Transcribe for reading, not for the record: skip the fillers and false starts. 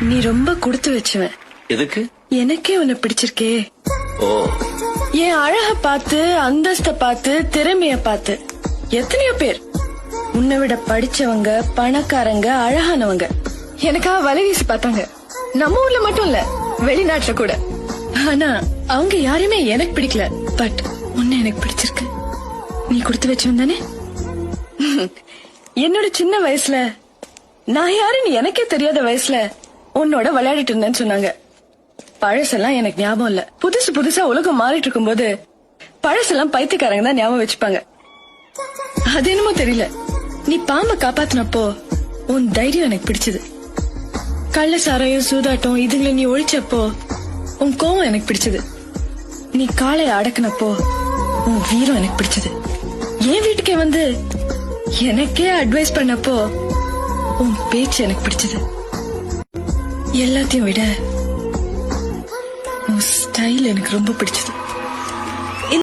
நீ ரொம்ப கொடுத்து வச்சுவ. எதுக்கு? எனக்கே உன்னை பிடிச்சிருக்கே. ஓ, என் அழக பார்த்து, அந்தஸ்த பார்த்து, திறமைய பார்த்து எத்தனையோ பேர் உன்னை விட படிச்சவங்க, பணக்காரங்க, அழகானவங்க எனக்காக வலை வீசி பார்த்தாங்க. நம்ம ஊர்ல மட்டும் இல்ல, வெளிநாட்டுல கூட. ஆனா அவங்க யாருமே எனக்கு பிடிக்கல. பட் உன்னை எனக்கு பிடிச்சிருக்கு. நீ கொடுத்து வச்சவன் தானே? என்னோட சின்ன வயசுல நான் யாருன்னு எனக்கே தெரியாத வயசுல உன்னோட விளையாடிட்டு இருந்தேன்னு சொன்னாங்க. பழசெல்லாம் எனக்கு ஞாபகம் இல்ல. புதுசு புதுசா உலகம் மாறிட்டு இருக்கும் போது பழசெல்லாம் பைத்தியக்காரங்க தான் ஞாபகம் வச்சுப்பாங்க. அது என்னமோ தெரியல, நீ பாம்பை காப்பாத்தினப்போ உன் தைரியம் எனக்கு பிடிச்சது. கள்ள சாராயம், சூதாட்டம் இதுங்களை நீ ஒழிச்சப்போ உன் கோவம் எனக்கு பிடிச்சது. நீ காளைய அடக்குனப்போ உன் வீரம் எனக்கு பிடிச்சது. என் வீட்டுக்கே வந்து எனக்கே அட்வைஸ் பண்ணப்போ உன் பேச்சு எனக்கு பிடிச்சது. எல்லாத்தையும் விட உன் ஸ்டைல் எனக்கு ரொம்ப பிடிச்சது.